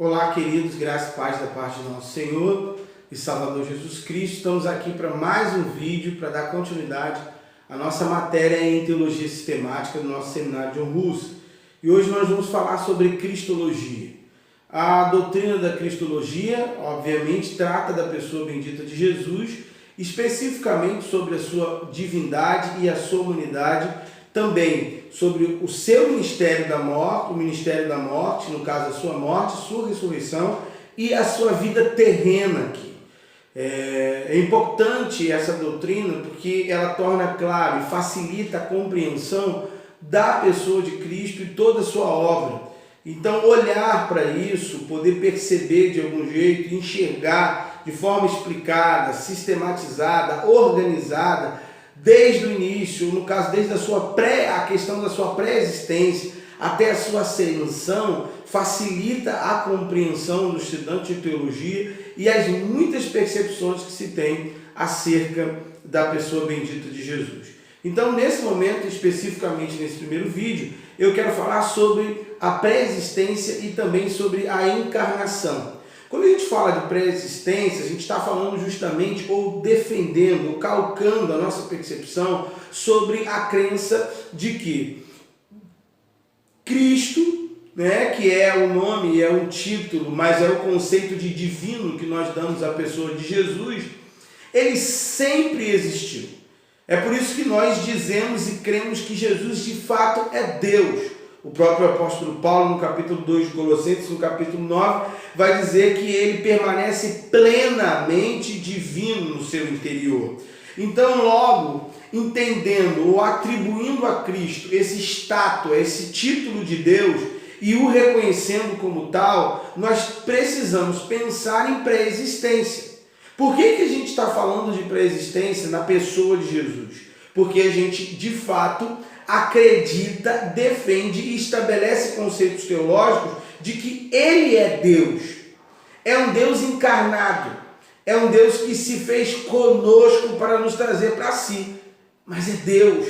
Olá, queridos, graça e paz da parte do nosso Senhor e Salvador Jesus Cristo. Estamos aqui para mais um vídeo para dar continuidade à nossa matéria em Teologia Sistemática do nosso seminário John Russo. E hoje nós vamos falar sobre Cristologia. A doutrina da Cristologia, obviamente, trata da pessoa bendita de Jesus, especificamente sobre a sua divindade e a sua humanidade, também sobre o seu ministério da morte, o ministério da morte, no caso a sua morte, sua ressurreição e a sua vida terrena aqui. É importante essa doutrina porque ela torna claro e facilita a compreensão da pessoa de Cristo e toda a sua obra. Então, olhar para isso, poder perceber de algum jeito, enxergar de forma explicada, sistematizada, organizada, desde o início, no caso, desde a questão da sua pré-existência até a sua ascensão, facilita a compreensão do estudante de teologia e as muitas percepções que se tem acerca da pessoa bendita de Jesus. Então, nesse momento, especificamente nesse primeiro vídeo, eu quero falar sobre a pré-existência e também sobre a encarnação. Quando a gente fala de pré-existência, a gente está falando justamente ou defendendo, ou calcando a nossa percepção sobre a crença de que Cristo, que é o nome, é um título, mas é o conceito de divino que nós damos à pessoa de Jesus, ele sempre existiu. É por isso que nós dizemos e cremos que Jesus de fato é Deus. O próprio apóstolo Paulo, no capítulo 2 de Colossenses, no capítulo 9, vai dizer que ele permanece plenamente divino no seu interior. Então, logo, entendendo ou atribuindo a Cristo esse status, esse título de Deus e o reconhecendo como tal, nós precisamos pensar em pré-existência. Por que a gente está falando de pré-existência na pessoa de Jesus? Porque a gente, de fato, acredita, defende e estabelece conceitos teológicos de que Ele é Deus. É um Deus encarnado. É um Deus que se fez conosco para nos trazer para si. Mas é Deus.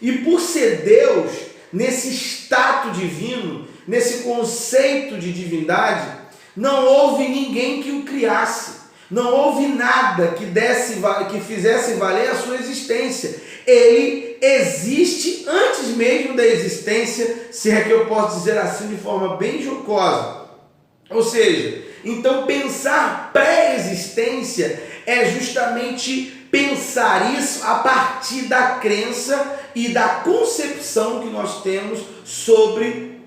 E por ser Deus, nesse status divino, nesse conceito de divindade, não houve ninguém que o criasse. Não houve nada que fizesse valer a sua existência. Ele existe antes mesmo da existência, se é que eu posso dizer assim de forma bem jocosa. Ou seja, então pensar pré-existência é justamente pensar isso a partir da crença e da concepção que nós temos sobre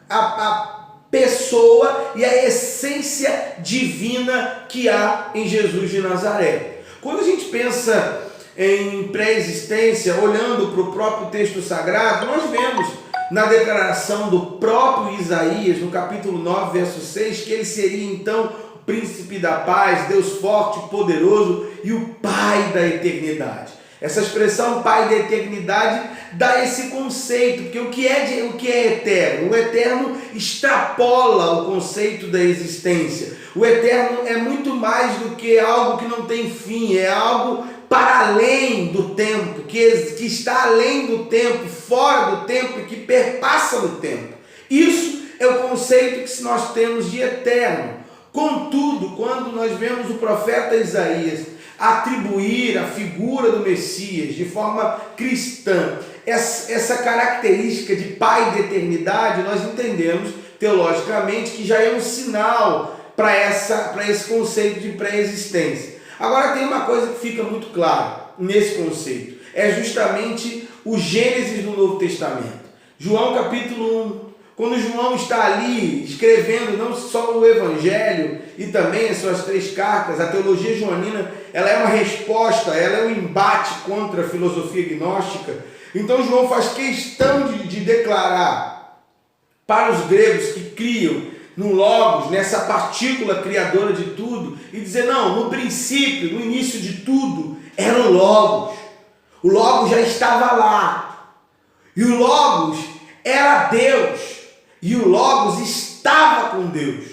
a pessoa e a essência divina que há em Jesus de Nazaré. Quando a gente pensa em pré-existência, olhando para o próprio texto sagrado, nós vemos na declaração do próprio Isaías, no capítulo 9, verso 6, que ele seria então o príncipe da paz, Deus forte, poderoso e o Pai da eternidade. Essa expressão Pai da eternidade dá esse conceito, porque o que é eterno? O eterno extrapola o conceito da existência. O eterno é muito mais do que algo que não tem fim, é algo para além do tempo, que está além do tempo, fora do tempo e que perpassa no tempo. Isso é o conceito que nós temos de eterno. Contudo, quando nós vemos o profeta Isaías atribuir a figura do Messias de forma cristã, essa característica de Pai de eternidade, nós entendemos teologicamente que já é um sinal para esse conceito de pré-existência. Agora tem uma coisa que fica muito clara nesse conceito, é justamente o Gênesis do Novo Testamento. João capítulo 1, quando João está ali escrevendo não só o Evangelho e também as suas 3 cartas, a teologia joanina, ela é uma resposta, ela é um embate contra a filosofia gnóstica. Então João faz questão de declarar para os gregos que criam no Logos, nessa partícula criadora de tudo, e dizer, não, no princípio, no início de tudo, era o Logos. O Logos já estava lá. E o Logos era Deus. E o Logos estava com Deus.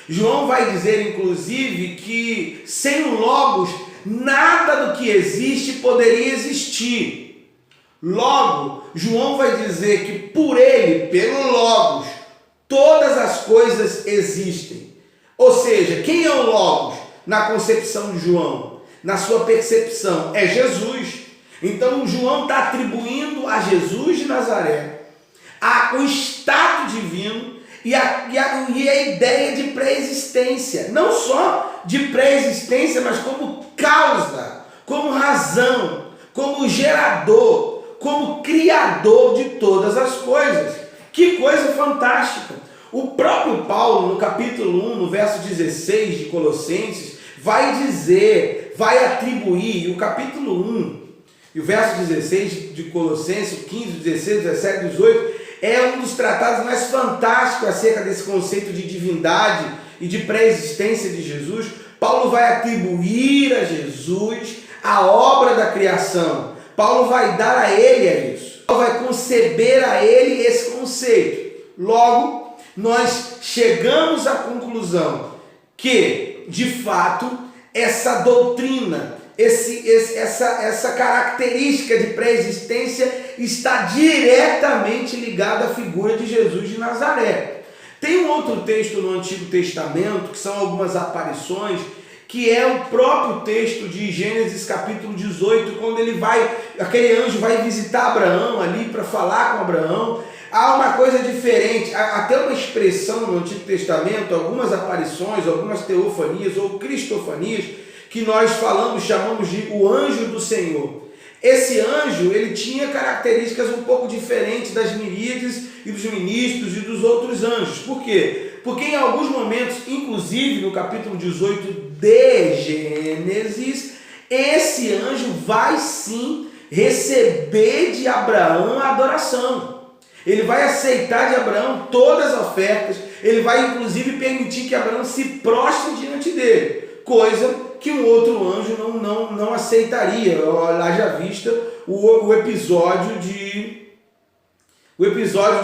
João vai dizer, inclusive, que sem o Logos, nada do que existe poderia existir. Logo, João vai dizer que por ele, pelo Logos, todas as coisas coisas existem. Ou seja, quem é o Logos na concepção de João? Na sua percepção, é Jesus. Então João está atribuindo a Jesus de Nazaré o estado divino e a ideia de pré-existência. Não só de pré-existência, mas como causa, como razão, como gerador, como criador de todas as coisas. Que coisa fantástica! O próprio Paulo, no capítulo 1, no verso 16 de Colossenses, vai dizer, vai atribuir, o capítulo 1 e o verso 16 de Colossenses, 15, 16, 17, 18, é um dos tratados mais fantásticos acerca desse conceito de divindade e de pré-existência de Jesus. Paulo vai atribuir a Jesus a obra da criação. Paulo vai dar a ele isso. Paulo vai conceber a ele esse conceito. Logo, nós chegamos à conclusão que, de fato, essa doutrina, essa característica de pré-existência está diretamente ligada à figura de Jesus de Nazaré. Tem um outro texto no Antigo Testamento, que são algumas aparições, que é o próprio texto de Gênesis capítulo 18, quando aquele anjo vai visitar Abraão ali para falar com Abraão. Há uma coisa diferente, até uma expressão no Antigo Testamento, algumas aparições, algumas teofanias ou cristofanias, que nós chamamos de o anjo do Senhor. Esse anjo, ele tinha características um pouco diferentes das miríades e dos ministros e dos outros anjos. Por quê? Porque em alguns momentos, inclusive no capítulo 18 de Gênesis, esse anjo vai sim receber de Abraão a adoração. Ele vai aceitar de Abraão todas as ofertas, ele vai inclusive permitir que Abraão se prostre diante dele, coisa que um outro anjo não aceitaria. Haja vista o episódio de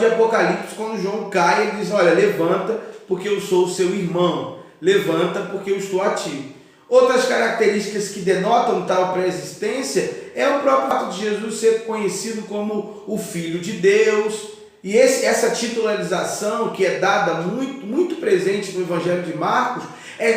Apocalipse, quando João cai, ele diz: olha, levanta porque eu sou o seu irmão, levanta porque eu estou a ti. Outras características que denotam tal pré-existência é o próprio fato de Jesus ser conhecido como o Filho de Deus, e essa titularização que é dada muito, muito presente no Evangelho de Marcos,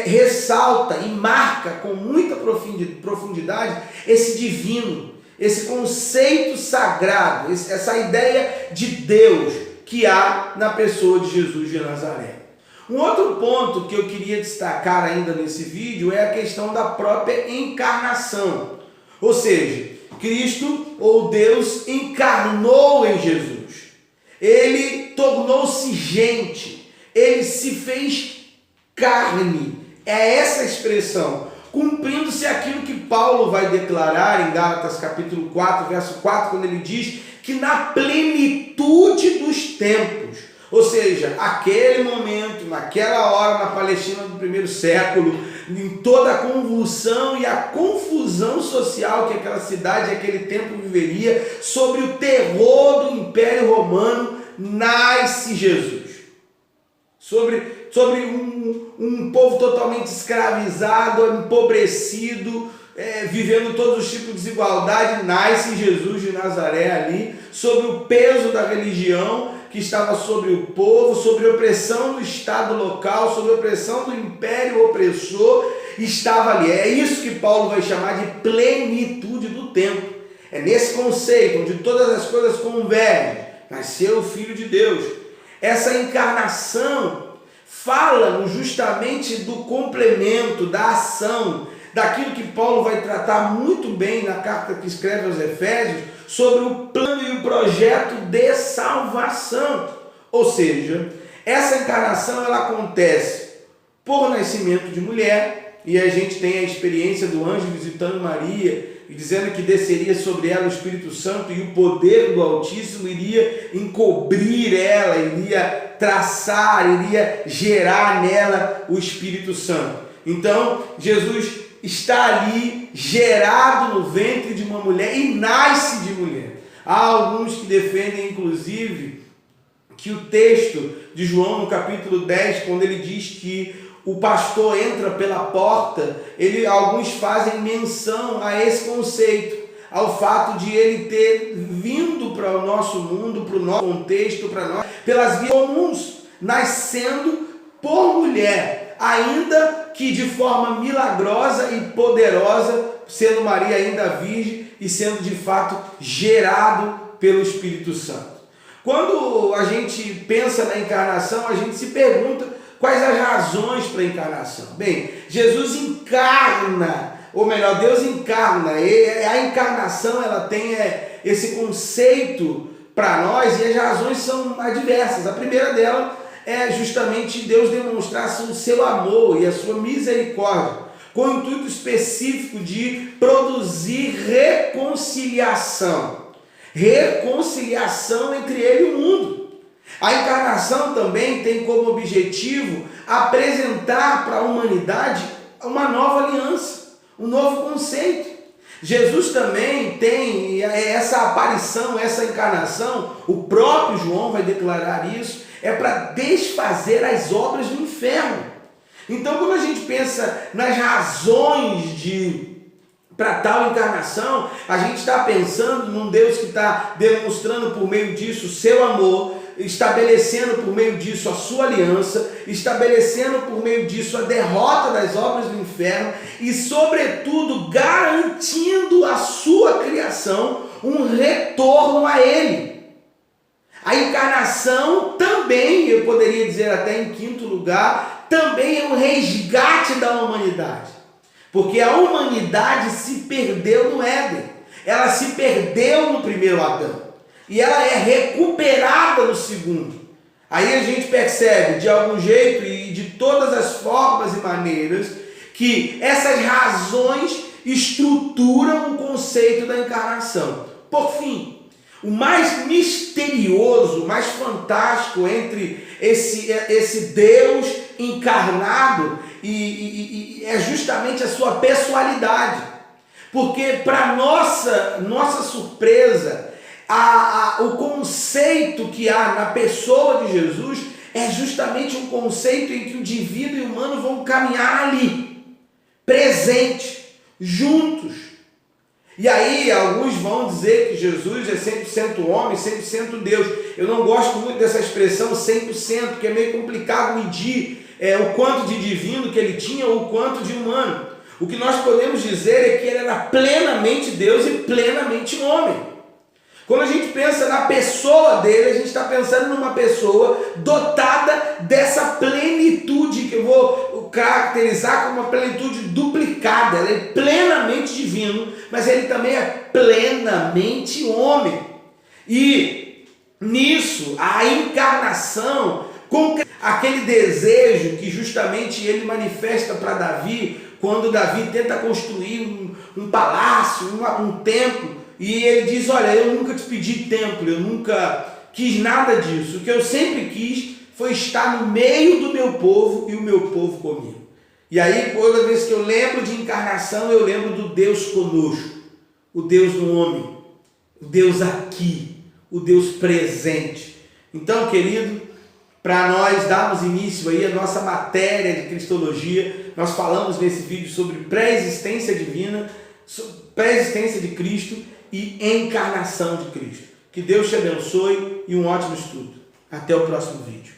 ressalta e marca com muita profundidade esse divino, esse conceito sagrado, essa ideia de Deus que há na pessoa de Jesus de Nazaré. Um outro ponto que eu queria destacar ainda nesse vídeo é a questão da própria encarnação. Ou seja, Cristo ou Deus encarnou em Jesus. Ele tornou-se gente. Ele se fez carne. É essa expressão. Cumprindo-se aquilo que Paulo vai declarar em Gálatas capítulo 4, verso 4, quando ele diz que na plenitude dos tempos, ou seja, aquele momento, naquela hora na Palestina do primeiro século, em toda a convulsão e a confusão social que aquela cidade e aquele tempo viveria, sobre o terror do Império Romano, nasce Jesus. Sobre um povo totalmente escravizado, empobrecido, vivendo todos os tipos de desigualdade, nasce Jesus de Nazaré ali, sob o peso da religião que estava sobre o povo, sobre a opressão do Estado local, sobre a opressão do império opressor, estava ali. É isso que Paulo vai chamar de plenitude do tempo. É nesse conceito, onde todas as coisas convergem, nasceu o Filho de Deus. Essa encarnação fala justamente do complemento, da ação, daquilo que Paulo vai tratar muito bem na carta que escreve aos Efésios, sobre o plano e o projeto de salvação. Ou seja, essa encarnação ela acontece por nascimento de mulher, e a gente tem a experiência do anjo visitando Maria e dizendo que desceria sobre ela o Espírito Santo e o poder do Altíssimo iria encobrir ela, iria traçar, iria gerar nela o Espírito Santo. Então, Jesus está ali gerado no ventre de uma mulher e nasce de mulher. Há alguns que defendem, inclusive, que o texto de João, no capítulo 10, quando ele diz que o pastor entra pela porta, alguns fazem menção a esse conceito, ao fato de ele ter vindo para o nosso mundo, para o nosso contexto, para nós, pelas vias comuns, nascendo por mulher, ainda que de forma milagrosa e poderosa, sendo Maria ainda virgem e sendo de fato gerado pelo Espírito Santo. Quando a gente pensa na encarnação, a gente se pergunta quais as razões para a encarnação. Bem, Jesus encarna, ou melhor, Deus encarna. A encarnação ela tem esse conceito para nós e as razões são diversas. A primeira dela é justamente Deus demonstrar o seu amor e a sua misericórdia, com o intuito específico de produzir reconciliação. Reconciliação entre ele e o mundo. A encarnação também tem como objetivo apresentar para a humanidade uma nova aliança, um novo conceito. Jesus também tem essa aparição, essa encarnação, o próprio João vai declarar isso, é para desfazer as obras do inferno. Então, quando a gente pensa nas razões para tal encarnação, a gente está pensando num Deus que está demonstrando por meio disso o seu amor, estabelecendo por meio disso a sua aliança, estabelecendo por meio disso a derrota das obras do inferno e, sobretudo, garantindo a sua criação um retorno a Ele. A encarnação também, eu poderia dizer até em quinto lugar, também é um resgate da humanidade. Porque a humanidade se perdeu no Éden. Ela se perdeu no primeiro Adão. E ela é recuperada no segundo. Aí a gente percebe, de algum jeito e de todas as formas e maneiras, que essas razões estruturam o conceito da encarnação. Por fim, o mais misterioso, o mais fantástico entre esse Deus encarnado e é justamente a sua pessoalidade. Porque, para nossa surpresa, o conceito que há na pessoa de Jesus é justamente um conceito em que o divino e o humano vão caminhar ali, presentes, juntos. E aí alguns vão dizer que Jesus é 100% homem, 100% Deus. Eu não gosto muito dessa expressão 100%, porque é meio complicado medir o quanto de divino que ele tinha ou o quanto de humano. O que nós podemos dizer é que ele era plenamente Deus e plenamente homem. Quando a gente pensa na pessoa dele, a gente está pensando numa pessoa dotada dessa plenitude, que eu vou caracterizar como uma plenitude duplicada. Ele é plenamente divino, mas ele também é plenamente homem. E nisso, a encarnação, aquele desejo que justamente ele manifesta para Davi, quando Davi tenta construir um palácio, um templo, e ele diz, olha, eu nunca te pedi templo, eu nunca quis nada disso. O que eu sempre quis foi estar no meio do meu povo e o meu povo comigo. E aí, toda vez que eu lembro de encarnação, eu lembro do Deus conosco, o Deus no homem, o Deus aqui, o Deus presente. Então, querido, para nós darmos início aí à nossa matéria de Cristologia, nós falamos nesse vídeo sobre pré-existência divina, pré-existência de Cristo e encarnação de Cristo. Que Deus te abençoe e um ótimo estudo. Até o próximo vídeo.